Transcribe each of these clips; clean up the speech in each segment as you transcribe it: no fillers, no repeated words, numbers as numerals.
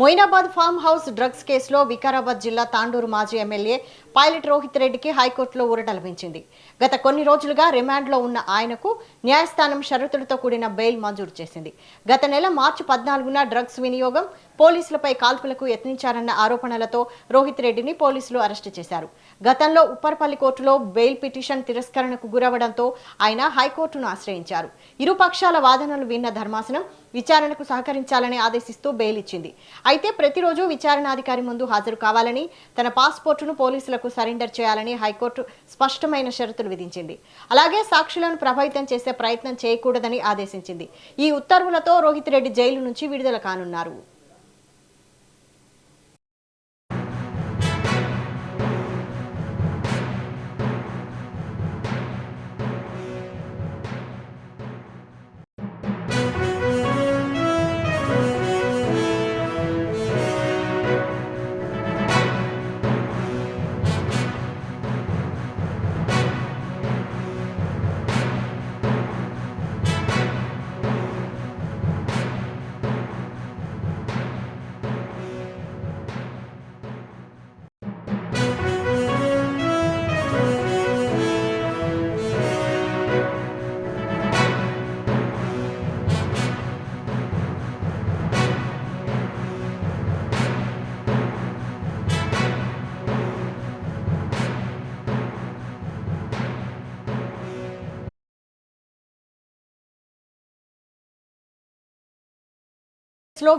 Moinabad farm house drugs కేసులో వికారాబాద్ జిల్లా తాండూరు మాజీ ఎమ్మెల్యే పైలట్ రోహిత్ రెడ్డికి హైకోర్టులో ఊరట లభించింది. గత కొన్ని రోజులుగా రిమాండ్లో ఉన్న ఆయనకు న్యాయస్థానం షరతులతో కూడిన బెయిల్ మంజూరు చేసింది. గత నెల మార్చి 14న డ్రగ్స్ వినియోగం, పోలీసులపై కాల్పులకు యత్నించారన్న ఆరోపణలతో రోహిత్ రెడ్డిని పోలీసులు అరెస్టు చేశారు. గతంలో ఉప్పర్పల్లి కోర్టులో బెయిల్ పిటిషన్ తిరస్కరణకు గురవడంతో ఆయన హైకోర్టును ఆశ్రయించారు. ఇరు పక్షాల వాదనలు విన్న ధర్మాసనం విచారణకు సహకరించాలని ఆదేశిస్తూ బెయిల్ ఇచ్చింది. అయితే ప్రతిరోజు విచారణాధికారి ముందు హాజరు కావాలని, తన పాస్పోర్టును పోలీసులకు సరెండర్ చేయాలని హైకోర్టు స్పష్టమైన షరతులు విధించింది. అలాగే సాక్షులను ప్రభావితం చేసే ప్రయత్నం చేయకూడదని ఆదేశించింది. ఈ ఉత్తర్వులతో రోహిత్ రెడ్డి జైలు నుంచి విడుదల కానున్నారు.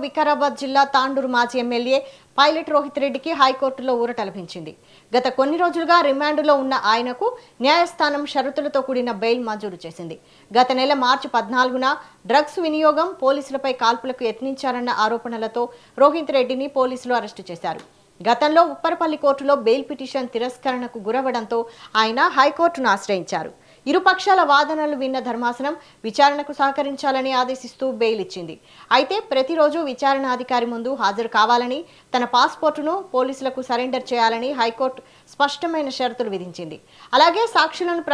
వికారాబాద్ జిల్లా తాండూరు మాజీ ఎమ్మెల్యే పైలట్ రోహిత్ రెడ్డికి హైకోర్టులో ఊరట లభించింది. గత కొన్ని రోజులుగా రిమాండ్లో ఉన్న ఆయనకు న్యాయస్థానం షరతులతో కూడిన బెయిల్ మంజూరు చేసింది. గత నెల మార్చి 14న డ్రగ్స్ వినియోగం, పోలీసులపై కాల్పులకు యత్నించారన్న ఆరోపణలతో రోహిత్ రెడ్డిని పోలీసులు అరెస్టు చేశారు. గతంలో ఉప్పర్పల్లి కోర్టులో బెయిల్ పిటిషన్ తిరస్కరణకు గురవడంతో ఆయన హైకోర్టును ఆశ్రయించారు. ఇరు పక్షాల వాదనలు విన్న ధర్మాసనం విచారణకు సహకరించాలని ఆదేశిస్తూ బెయిల్ ఇచ్చింది. అయితే ప్రతిరోజు విచారణాధికారి ముందు హాజరు కావాలని, తన పాస్పోర్టును పోలీసులకు సరెండర్ చేయాలని హైకోర్టు స్పష్టమైన షరతులు విధించింది. అలాగే సాక్షులను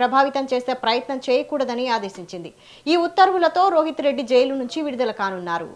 ప్రభావితం చేసే ప్రయత్నం చేయకూడదని ఆదేశించింది. ఈ ఉత్తర్వులతో రోహిత్ రెడ్డి జైలు నుంచి విడుదల కానున్నారు.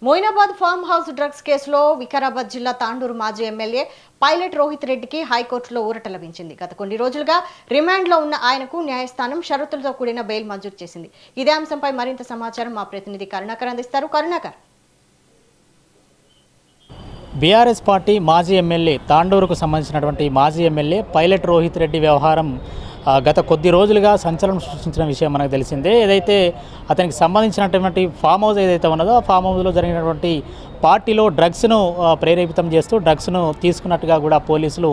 మొయినాబాద్ ఫామ్ హౌస్ డ్రగ్స్ కేసులో వికారాబాద్ జిల్లా తాండూరు మాజీ ఎమ్మెల్యే పైలట్ రోహిత్ రెడ్డికి హైకోర్టులో ఊరట లభించింది. గత కొన్ని రోజులుగా రిమాండ్లో ఉన్న ఆయనకు న్యాయస్థానం షరతులతో కూడిన బెయిల్ మంజూరు చేసింది. ఇదే అంశంపై మరింత సమాచారం మా ప్రతినిధి కరుణాకర్ అందిస్తారు. కరుణాకర్, బీఆర్ఎస్ పార్టీ మాజీ ఎమ్మెల్యే, తాండూరుకు సంబంధించినటువంటి మాజీ ఎమ్మెల్యే పైలట్ రోహిత్ రెడ్డి వ్యవహారం గత కొద్ది రోజులుగా సంచలనం సృష్టించిన విషయం మనకు తెలిసిందే. ఏదైతే అతనికి సంబంధించినటువంటి ఫామ్ హౌస్ ఏదైతే ఉన్నదో ఆ ఫామ్ హౌస్లో జరిగినటువంటి పార్టీలో డ్రగ్స్ను ప్రేరేపితం చేస్తూ డ్రగ్స్ను తీసుకున్నట్టుగా కూడా పోలీసులు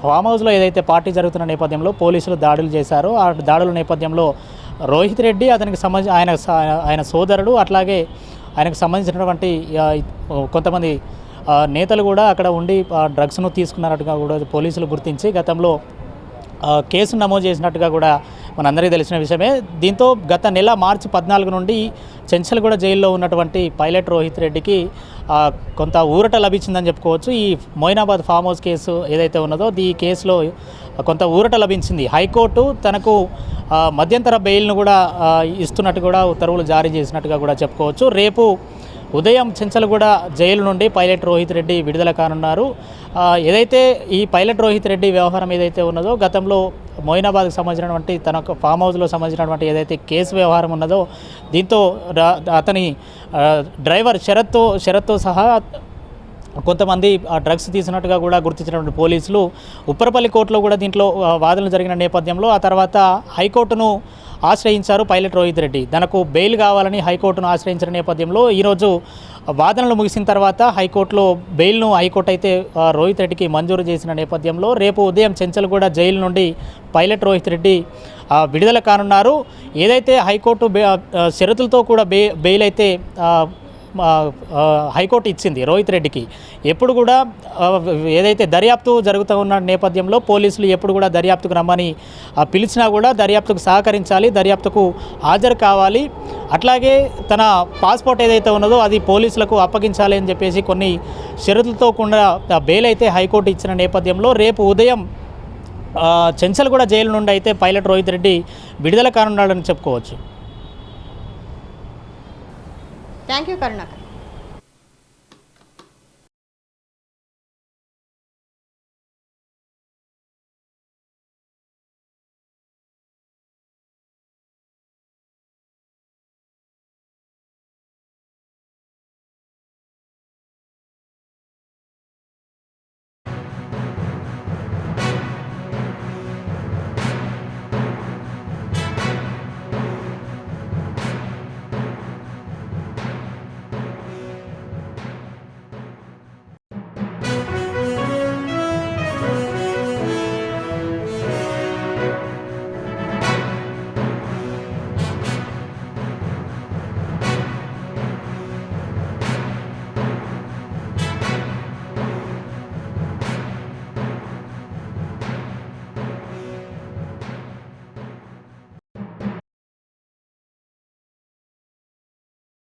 ఫామ్ హౌస్లో ఏదైతే పార్టీ జరుగుతున్న నేపథ్యంలో పోలీసులు దాడులు చేశారో ఆ దాడుల నేపథ్యంలో రోహిత్ రెడ్డి, అతనికి సంబంధించి ఆయన సోదరుడు, అట్లాగే ఆయనకు సంబంధించినటువంటి కొంతమంది నేతలు కూడా అక్కడ ఉండి డ్రగ్స్ను తీసుకున్నట్టుగా కూడా పోలీసులు గుర్తించి గతంలో కేసు నమోదు చేసినట్టుగా కూడా మనందరికీ తెలిసిన విషయమే. దీంతో గత నెల మార్చి 14 నుండి చెంచల్గూడ జైల్లో ఉన్నటువంటి పైలట్ రోహిత్ రెడ్డికి కొంత ఊరట లభించిందని చెప్పుకోవచ్చు. ఈ మొయినాబాద్ ఫామ్ హౌస్ కేసు ఏదైతే ఉన్నదో ఈ కేసులో కొంత ఊరట లభించింది. హైకోర్టు తనకు మధ్యంతర బెయిల్ను కూడా ఇస్తున్నట్టు కూడా ఉత్తర్వులు జారీ చేసినట్టుగా కూడా చెప్పుకోవచ్చు. రేపు ఉదయం చెంచల్గూడ జైలు నుండి పైలట్ రోహిత్ రెడ్డి విడుదల కానున్నారు. ఏదైతే ఈ పైలట్ రోహిత్ రెడ్డి వ్యవహారం ఏదైతే ఉన్నదో గతంలో మొయినాబాద్కి సంబంధించినటువంటి తన ఫామ్ హౌస్లో సంబంధించినటువంటి ఏదైతే కేసు వ్యవహారం ఉన్నదో దీంతో అతని డ్రైవర్ శరత్తో సహా కొంతమంది డ్రగ్స్ తీసినట్టుగా కూడా గుర్తించినటువంటి పోలీసులు ఉప్పరపల్లి కోర్టులో కూడా దీంట్లో వాదనలు జరిగిన నేపథ్యంలో ఆ తర్వాత హైకోర్టును ఆశ్రయించారు పైలట్ రోహిత్ రెడ్డి. తనకు బెయిల్ కావాలని హైకోర్టును ఆశ్రయించిన నేపథ్యంలో ఈరోజు వాదనలు ముగిసిన తర్వాత హైకోర్టులో బెయిల్ను హైకోర్టు అయితే రోహిత్ రెడ్డికి మంజూరు చేసిన నేపథ్యంలో రేపు ఉదయం చెంచల్గూడ జైలు నుండి పైలట్ రోహిత్ రెడ్డి విడుదల కానున్నారు. ఏదైతే హైకోర్టు షరతులతో కూడా బెయిల్ అయితే హైకోర్టు ఇచ్చింది రోహిత్ రెడ్డికి. ఎప్పుడు కూడా ఏదైతే దర్యాప్తు జరుగుతూ ఉన్న నేపథ్యంలో పోలీసులు ఎప్పుడు కూడా దర్యాప్తుకు రమ్మని పిలిచినా కూడా దర్యాప్తుకు సహకరించాలి, దర్యాప్తుకు హాజరు కావాలి, అట్లాగే తన పాస్పోర్ట్ ఏదైతే ఉన్నదో అది పోలీసులకు అప్పగించాలి అని చెప్పేసి కొన్ని షరతులతో కూడా బెయిల్ అయితే హైకోర్టు ఇచ్చిన నేపథ్యంలో రేపు ఉదయం చెంచల్గూడ జైలు నుండి అయితే పైలట్ రోహిత్ రెడ్డి విడుదల కానున్నాడని చెప్పుకోవచ్చు. Thank you Karunakar.